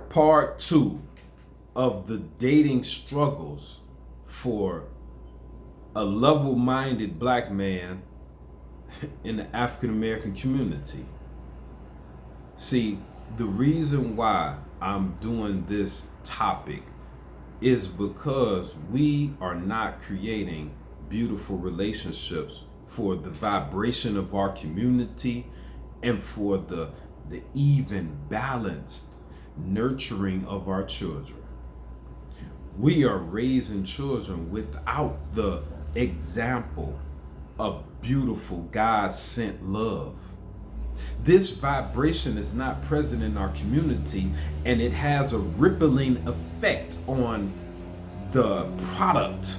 Part two of the dating struggles for a level-minded black man in the African American community. See, the reason why I'm doing this topic is because we are not creating beautiful relationships for the vibration of our community and for the even balanced nurturing of our children. We are raising children without the example of beautiful God sent love. This vibration is not present in our community, and it has a rippling effect on the product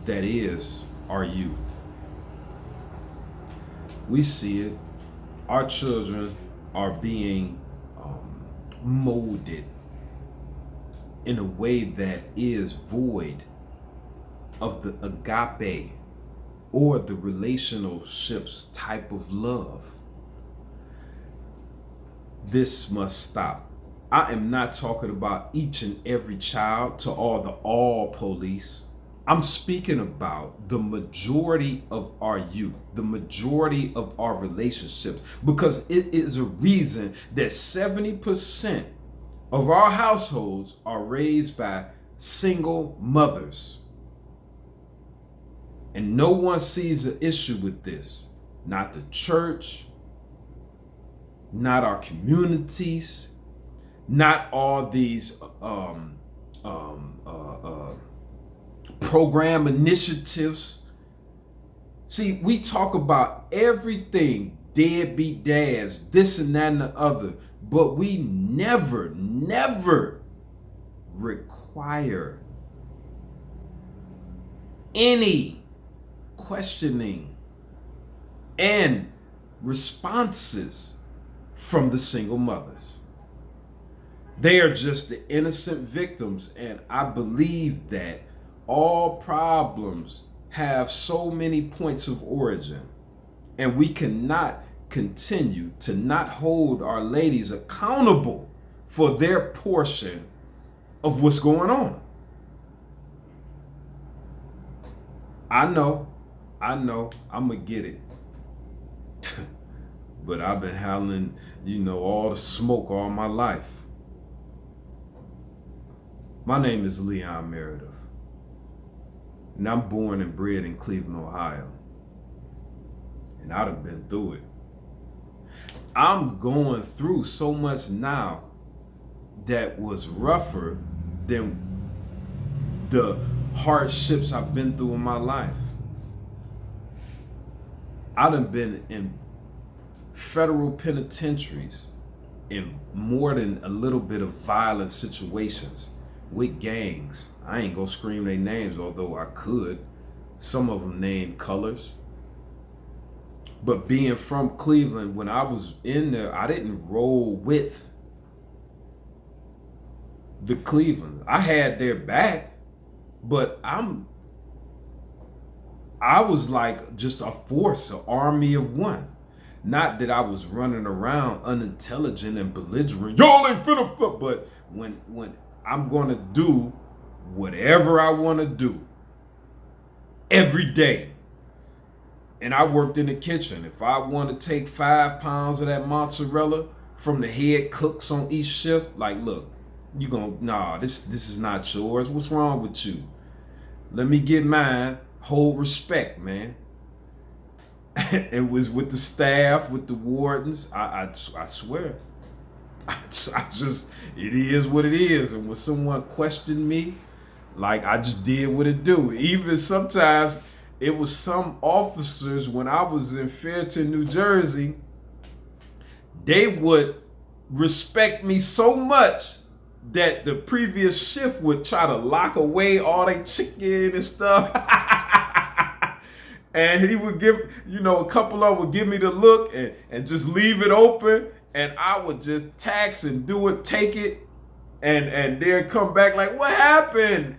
that is our youth. We see it. Our children are being molded in a way that is void of the agape or the relationships type of love. This must stop. I am not talking about each and every child to all police. I'm speaking about the majority of our youth, the majority of our relationships, because it is a reason that 70% of our households are raised by single mothers. And no one sees an issue with this. Not the church, not our communities, not all these program initiatives. See, we talk about everything, deadbeat dads, this and that and the other, but we never require any questioning and responses from the single mothers. They are just the innocent victims, and I believe that all problems have so many points of origin, and we cannot continue to not hold our ladies accountable for their portion of what's going on. I know, I'm gonna get it. But I've been handling, all the smoke all my life. My name is Leon Meredith, and I'm born and bred in Cleveland, Ohio. And I done been through it. I'm going through so much now that was rougher than the hardships I've been through in my life. I done been in federal penitentiaries in more than a little bit of violent situations with gangs. I ain't gonna scream their names, although I could. Some of them named colors. But being from Cleveland, when I was in there, I didn't roll with the Cleveland. I had their back, but I was like just a force, an army of one. Not that I was running around unintelligent and belligerent. Y'all ain't finna, but when I'm gonna do whatever I wanna do every day. And I worked in the kitchen. If I want to take 5 pounds of that mozzarella from the head cooks on each shift, like, look, this is not yours. What's wrong with you? Let me get mine. Hold respect, man. It was with the staff, with the wardens. I swear. It is what it is. And when someone questioned me, like, I just did what it do. Even sometimes it was some officers when I was in Fairton, New Jersey, they would respect me so much that the previous shift would try to lock away all their chicken and stuff. And he would give, a couple of them would give me the look and just leave it open. And I would just tax and do it, take it. And they'd come back like, what happened?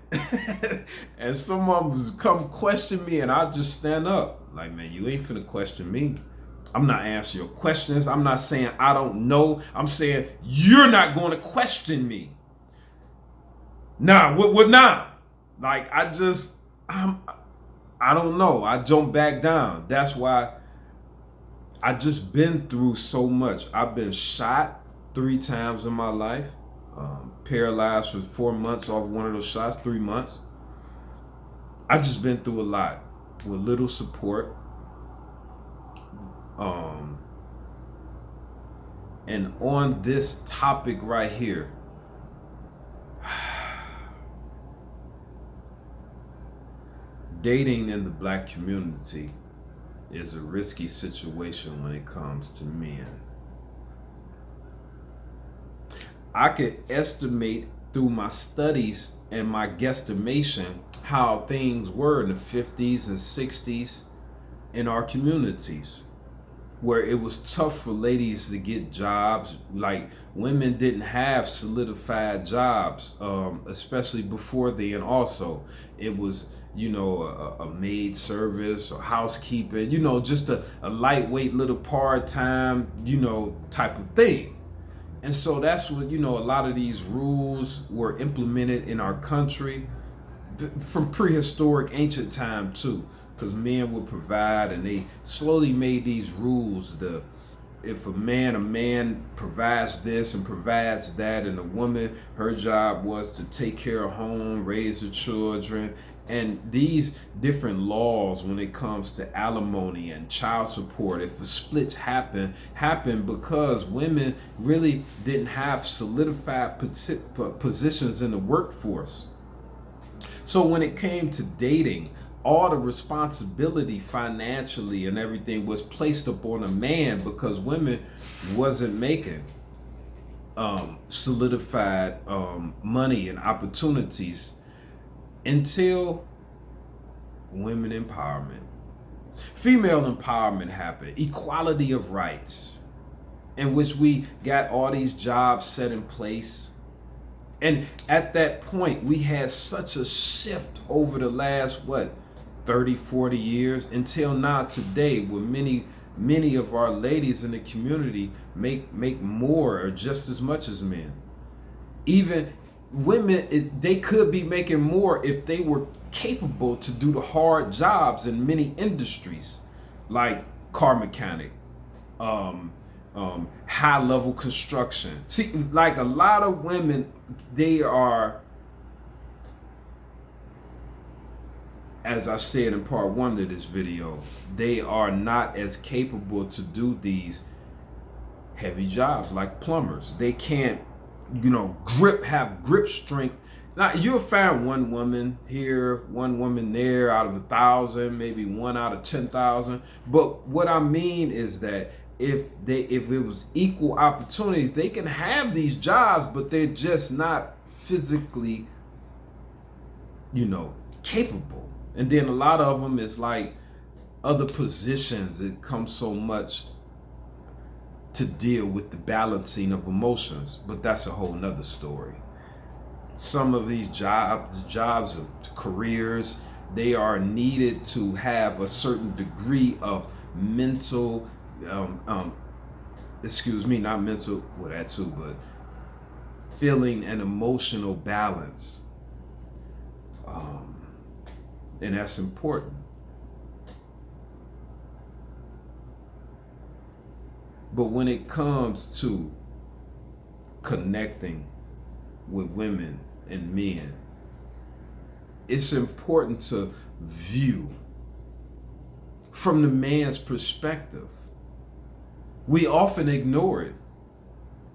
And someone would come question me, and I'd just stand up. Like, man, you ain't finna question me. I'm not answering your questions. I'm not saying I don't know. I'm saying you're not going to question me. Nah, what nah? Like I don't know. I jump back down. That's why I just been through so much. I've been shot 3 times in my life. Paralyzed for 4 months off one of those shots, 3 months. I just been through a lot with little support. And on this topic right here, dating in the black community is a risky situation when it comes to men. I could estimate through my studies and my guesstimation how things were in the 50s and 60s in our communities, where it was tough for ladies to get jobs. Like, women didn't have solidified jobs, especially before then. Also, it was, a maid service or housekeeping, just a lightweight little part-time, type of thing. And so that's what, a lot of these rules were implemented in our country from prehistoric ancient time too, because men would provide, and they slowly made these rules. If a man provides this and provides that, and a woman, her job was to take care of home, raise the children. And these different laws when it comes to alimony and child support, if the splits happen because women really didn't have solidified positions in the workforce. So when it came to dating, all the responsibility financially and everything was placed upon a man, because women wasn't making solidified money and opportunities until women empowerment. Female empowerment happened, equality of rights, in which we got all these jobs set in place. And at that point, we had such a shift over the last, 30, 40 years, until now today, where many of our ladies in the community make more or just as much as men. Even women, they could be making more if they were capable to do the hard jobs in many industries, like car mechanic, high level construction. See, like a lot of women, they are, as I said in part 1 of this video, they are not as capable to do these heavy jobs like plumbers. They can't, have grip strength. Now, you'll find one woman here, one woman there out of 1,000, maybe 1 out of 10,000. But what I mean is that if it was equal opportunities, they can have these jobs, but they're just not physically, capable. And then a lot of them is like other positions. It comes so much to deal with the balancing of emotions, but that's a whole nother story. Some of these jobs or careers, they are needed to have a certain degree of mental, not mental, well, that too, but feeling and emotional balance. And that's important. But when it comes to connecting with women and men, it's important to view from the man's perspective. We often ignore it,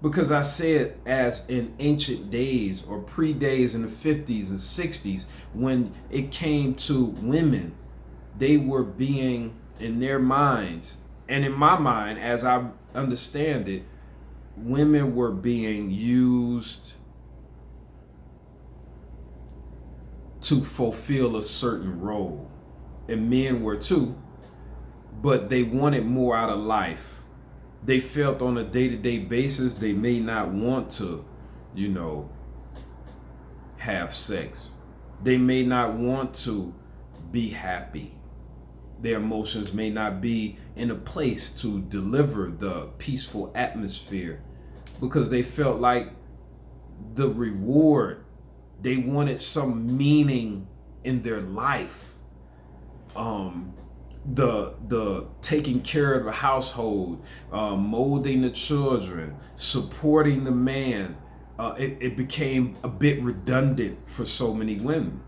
because I said, as in ancient days or pre-days in the 50s and 60s, when it came to women, they were being, in their minds, and in my mind, as I understand it, women were being used to fulfill a certain role, and men were too, but they wanted more out of life. They felt on a day-to-day basis they may not want to, have sex. They may not want to be happy. their emotions may not be in a place to deliver the peaceful atmosphere because they felt like the reward, they wanted some meaning in their life. The taking care of the household, molding the children, supporting the man, it became a bit redundant for so many women.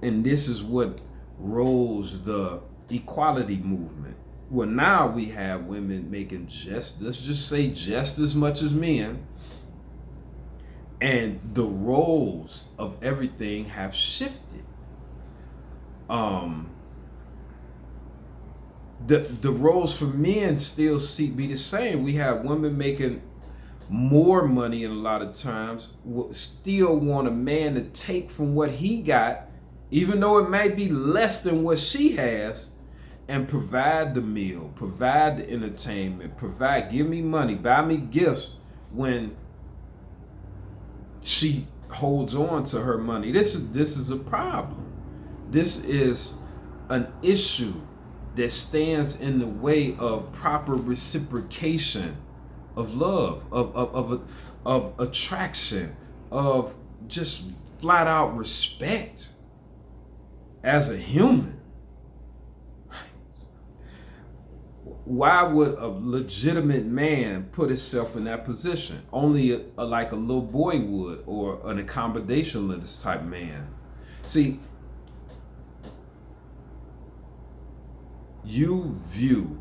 And this is what rose the equality movement. Well, now we have women making let's just say just as much as men. And the roles of everything have shifted. The roles for men still be the same. We have women making more money, and a lot of times still want a man to take from what he got, even though it might be less than what she has, and provide the meal, provide the entertainment, give me money, buy me gifts when she holds on to her money. This is a problem. This is an issue that stands in the way of proper reciprocation of love, of attraction, of just flat out respect as a human. Why would a legitimate man put himself in that position? Only like a little boy would, or an accommodationist type man. See, you view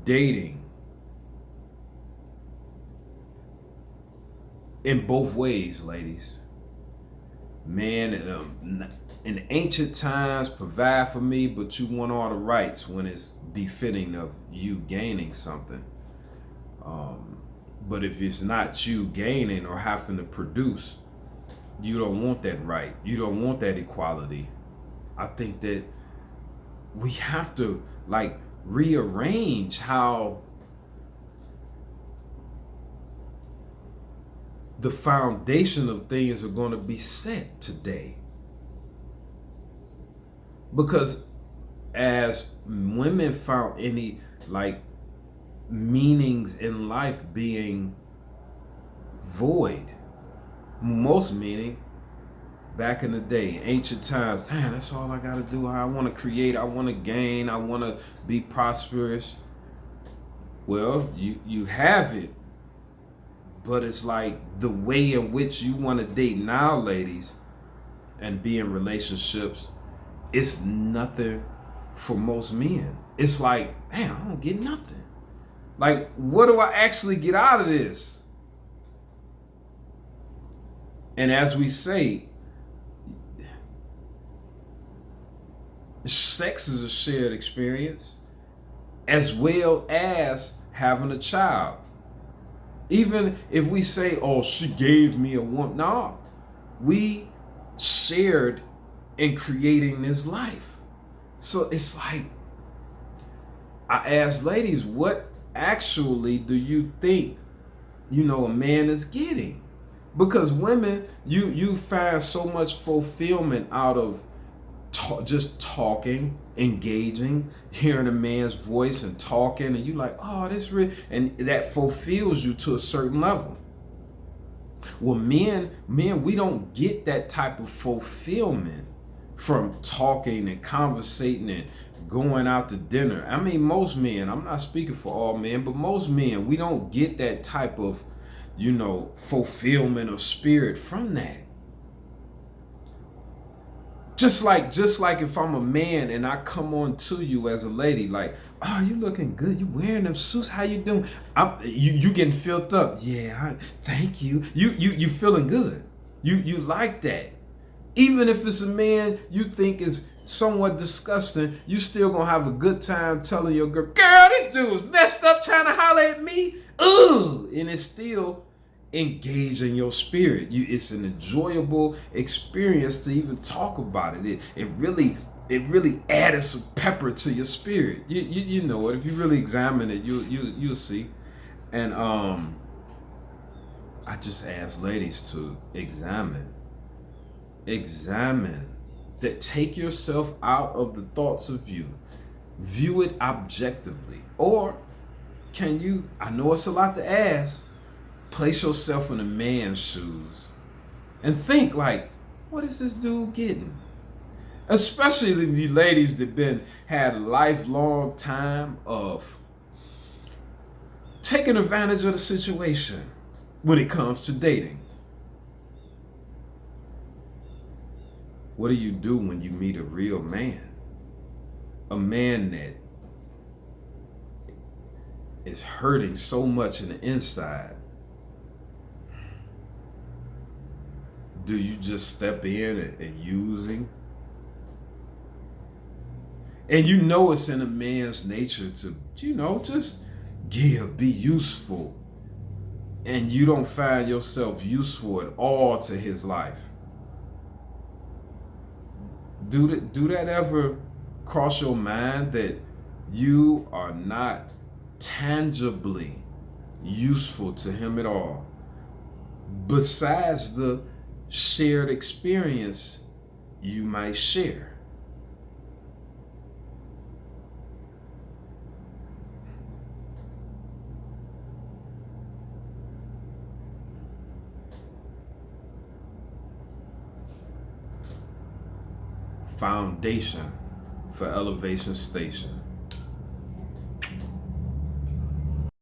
dating in both ways, ladies. Man, in ancient times, provide for me, but you want all the rights when it's befitting of you gaining something. But if it's not you gaining or having to produce, you don't want that right. You don't want that equality. I think that we have to rearrange how the foundation of things are going to be set today. Because as women found any meanings in life being void, most meaning back in the day, ancient times, damn, that's all I got to do. I want to create, I want to gain, I want to be prosperous. Well, you have it, but it's like the way in which you want to date now, ladies, and be in relationships, it's nothing for most men. It's like, damn, I don't get nothing. Like, what do I actually get out of this? And as we say, sex is a shared experience as well as having a child. Even if we say, oh, she gave me a woman. No, we shared in creating this life. So it's like, I ask ladies, what actually do you think, a man is getting? Because women, you find so much fulfillment out of just talking, engaging, hearing a man's voice and talking, and you like, oh, this real, and that fulfills you to a certain level. Well, men, we don't get that type of fulfillment from talking and conversating and going out to dinner. I mean, most men, I'm not speaking for all men, but most men, we don't get that type of, fulfillment of spirit from that. Just like if I'm a man and I come on to you as a lady, like, oh, you looking good. You wearing them suits. How you doing? You getting filled up. Yeah, thank you. You feeling good. You like that. Even if it's a man you think is somewhat disgusting, you still gonna have a good time telling your girl, this dude was messed up trying to holler at me. Ugh, and it's still engaging your spirit. It's an enjoyable experience to even talk about it. It really added some pepper to your spirit. You know it. If you really examine it, you'll see. And I just ask ladies to examine examine, that take yourself out of the thoughts of you, view it objectively. Or can you, I know it's a lot to ask, place yourself in a man's shoes and think like, what is this dude getting? Especially the ladies that had a lifelong time of taking advantage of the situation when it comes to dating. What do you do when you meet a real man? A man that is hurting so much in the inside. Do you just step in and use him? And you know it's in a man's nature to, just give, be useful. And you don't find yourself useful at all to his life. Do that ever cross your mind, that you are not tangibly useful to him at all, besides the shared experience you might share? Foundation for Elevation Station.